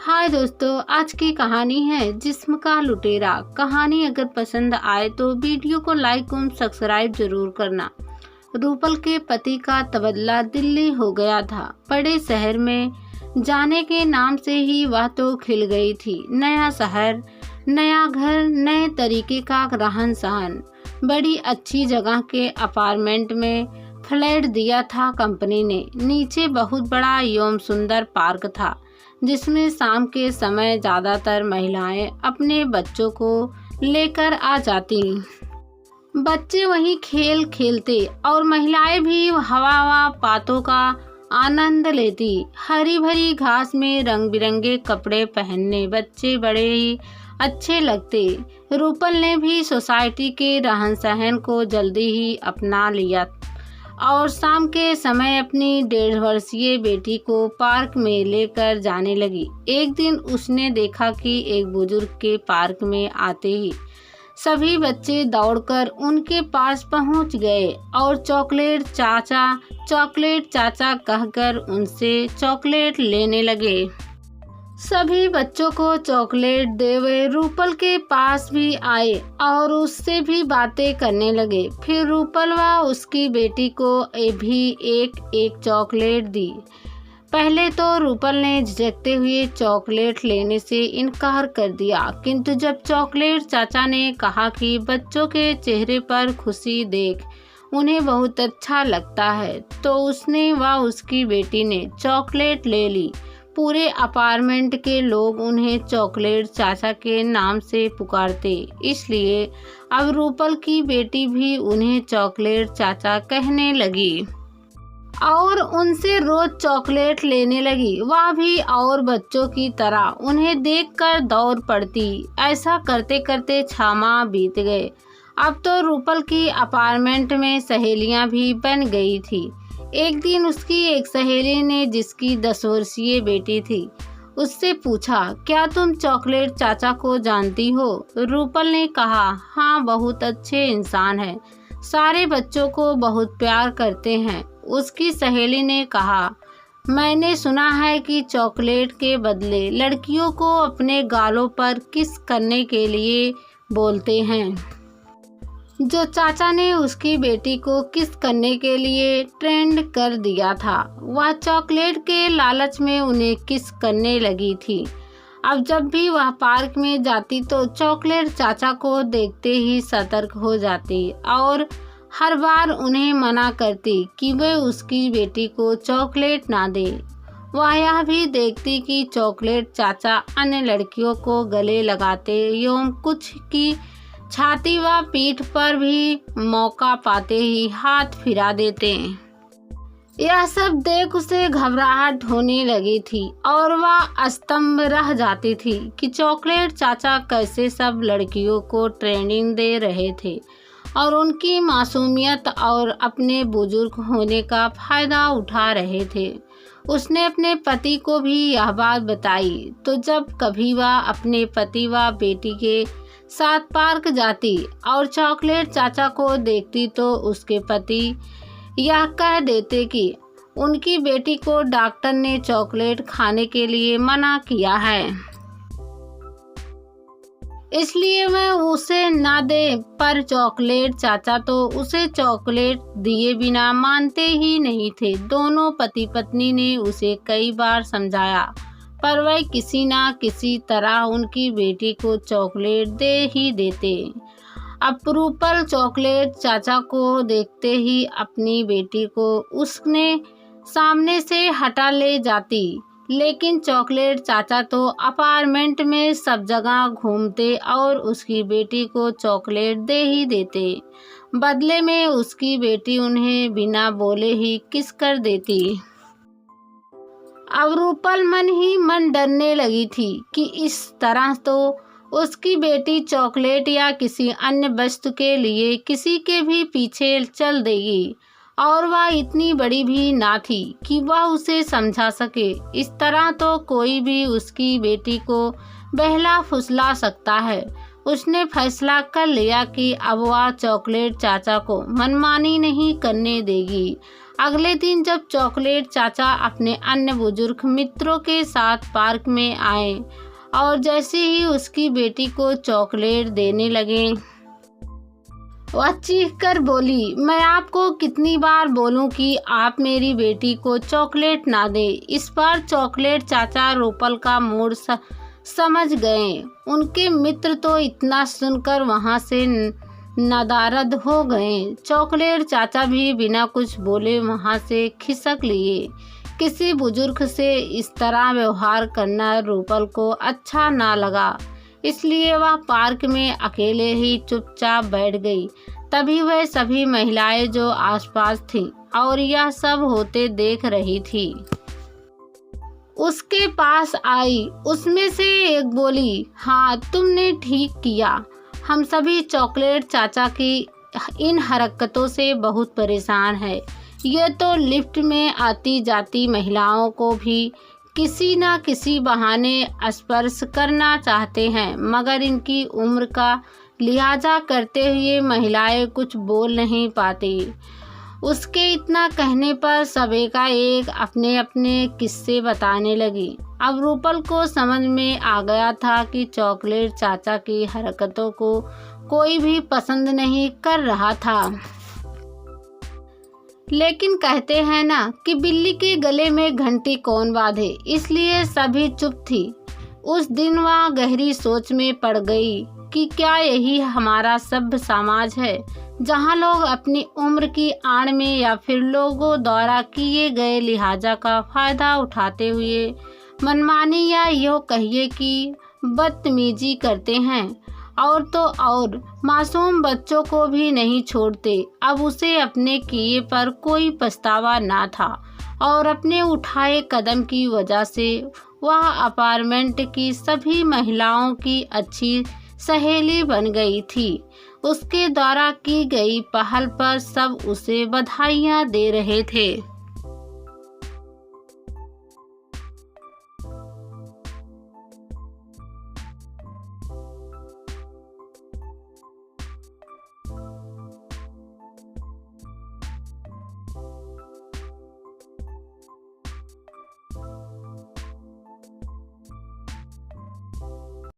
हाय दोस्तों, आज की कहानी है जिस्म का लुटेरा। कहानी अगर पसंद आए तो वीडियो को लाइक और सब्सक्राइब जरूर करना। रूपल के पति का तबदला दिल्ली हो गया था। बड़े शहर में जाने के नाम से ही वह तो खिल गई थी। नया शहर, नया घर, नए तरीके का रहन सहन। बड़ी अच्छी जगह के अपार्टमेंट में फ्लैट दिया था कंपनी ने। नीचे बहुत बड़ा एवं सुंदर पार्क था जिसमें शाम के समय ज्यादातर महिलाएं अपने बच्चों को लेकर आ जाती। बच्चे वहीं खेल खेलते और महिलाएं भी हवा बातों का आनंद लेती। हरी भरी घास में रंग बिरंगे कपड़े पहनने बच्चे बड़े ही अच्छे लगते। रूपल ने भी सोसाइटी के रहन सहन को जल्दी ही अपना लिया और शाम के समय अपनी 1.5 वर्षीय बेटी को पार्क में लेकर जाने लगी। एक दिन उसने देखा कि एक बुजुर्ग के पार्क में आते ही सभी बच्चे दौड़कर उनके पास पहुंच गए और चॉकलेट चाचा कहकर उनसे चॉकलेट लेने लगे। सभी बच्चों को चॉकलेट देवे रूपल के पास भी आए और उससे भी बातें करने लगे। फिर रूपल व उसकी बेटी को भी एक चॉकलेट दी। पहले तो रूपल ने झिझकते हुए चॉकलेट लेने से इनकार कर दिया, किंतु जब चॉकलेट चाचा ने कहा कि बच्चों के चेहरे पर खुशी देख उन्हें बहुत अच्छा लगता है, तो उसने व उसकी बेटी ने चॉकलेट ले ली। पूरे अपार्टमेंट के लोग उन्हें चॉकलेट चाचा के नाम से पुकारते, इसलिए अब रूपल की बेटी भी उन्हें चॉकलेट चाचा कहने लगी और उनसे रोज चॉकलेट लेने लगी। वह भी और बच्चों की तरह उन्हें देखकर दौड़ पड़ती। ऐसा करते करते 6 माह बीत गए। अब तो रूपल की अपार्टमेंट में सहेलियां भी बन गई थी। एक दिन उसकी एक सहेली ने, जिसकी 10 वर्षीय बेटी थी, उससे पूछा, क्या तुम चॉकलेट चाचा को जानती हो? रूपल ने कहा, हाँ, बहुत अच्छे इंसान हैं, सारे बच्चों को बहुत प्यार करते हैं। उसकी सहेली ने कहा, मैंने सुना है कि चॉकलेट के बदले लड़कियों को अपने गालों पर किस करने के लिए बोलते हैं। जो चाचा ने उसकी बेटी को किस करने के लिए ट्रेंड कर दिया था, वह चॉकलेट के लालच में उन्हें किस करने लगी थी। अब जब भी वह पार्क में जाती तो चॉकलेट चाचा को देखते ही सतर्क हो जाती और हर बार उन्हें मना करती कि वे उसकी बेटी को चॉकलेट ना दे। वह यह भी देखती कि चॉकलेट चाचा अन्य लड़कियों को गले लगाते एवं कुछ की छाती व पीठ पर भी मौका पाते ही हाथ फिरा देते। यह सब देख उसे घबराहट होने लगी थी और वह स्तंभ रह जाती थी कि चॉकलेट चाचा कैसे सब लड़कियों को ट्रेनिंग दे रहे थे और उनकी मासूमियत और अपने बुजुर्ग होने का फायदा उठा रहे थे। उसने अपने पति को भी यह बात बताई, तो जब कभी वह अपने पति व बेटी के साथ पार्क जाती और चॉकलेट चाचा को देखती तो उसके पति यह कह देते कि उनकी बेटी को डॉक्टर ने चॉकलेट खाने के लिए मना किया है, इसलिए वह उसे ना दे। पर चॉकलेट चाचा तो उसे चॉकलेट दिए बिना मानते ही नहीं थे। दोनों पति पत्नी ने उसे कई बार समझाया, पर वह किसी ना किसी तरह उनकी बेटी को चॉकलेट दे ही देते। अब रूपल चॉकलेट चाचा को देखते ही अपनी बेटी को उसने सामने से हटा ले जाती, लेकिन चॉकलेट चाचा तो अपार्टमेंट में सब जगह घूमते और उसकी बेटी को चॉकलेट दे ही देते। बदले में उसकी बेटी उन्हें बिना बोले ही किस कर देती। अब रूपल मन ही मन डरने लगी थी कि इस तरह तो उसकी बेटी चॉकलेट या किसी अन्य वस्तु के लिए किसी के भी पीछे चल देगी, और वह इतनी बड़ी भी ना थी कि वह उसे समझा सके। इस तरह तो कोई भी उसकी बेटी को बहला फुसला सकता है। उसने फैसला कर लिया कि अब वह चॉकलेट चाचा को मनमानी नहीं करने देगी अगले दिन जब चॉकलेट चाचा अपने अन्य बुजुर्ग मित्रों के साथ पार्क में आए और जैसे ही उसकी बेटी को चॉकलेट देने लगे, वह चीख कर बोली, मैं आपको कितनी बार बोलूं कि आप मेरी बेटी को चॉकलेट ना दे। इस बार चॉकलेट चाचा रूपल का मूड समझ गए। उनके मित्र तो इतना सुनकर वहां से नदारद हो गए। चॉकलेट चाचा भी बिना कुछ बोले वहां से खिसक लिए। किसी बुजुर्ग से इस तरह व्यवहार करना रूपल को अच्छा ना लगा, इसलिए वह पार्क में अकेले ही चुपचाप बैठ गई। तभी वह सभी महिलाएं जो आसपास थीं और यह सब होते देख रही थी, उसके पास आई। उसमें से एक बोली, हाँ तुमने ठीक किया, हम सभी चॉकलेट चाचा की इन हरकतों से बहुत परेशान हैं। ये तो लिफ्ट में आती जाती महिलाओं को भी किसी न किसी बहाने स्पर्श करना चाहते हैं, मगर इनकी उम्र का लिहाजा करते हुए महिलाएं कुछ बोल नहीं पाती। उसके इतना कहने पर सब एकाएक अपने अपने किस्से बताने लगी। अब रूपल को समझ में आ गया था कि चॉकलेट चाचा की हरकतों को कोई भी पसंद नहीं कर रहा था। लेकिन कहते हैं ना कि बिल्ली के गले में घंटी कौन बांधे, इसलिए सभी चुप थी। उस दिन वह गहरी सोच में पड़ गई कि क्या यही हमारा सभ्य समाज है, जहां लोग अपनी उम्र की आड़ में या फिर लोगों द्वारा किए गए लिहाजा का फायदा उठाते हुए मनमानी या यूँ कहिए कि बदतमीजी करते हैं, और तो और मासूम बच्चों को भी नहीं छोड़ते। अब उसे अपने किए पर कोई पछतावा ना था और अपने उठाए कदम की वजह से वह अपार्टमेंट की सभी महिलाओं की अच्छी सहेली बन गई थी। उसके द्वारा की गई पहल पर सब उसे बधाइयाँ दे रहे थे।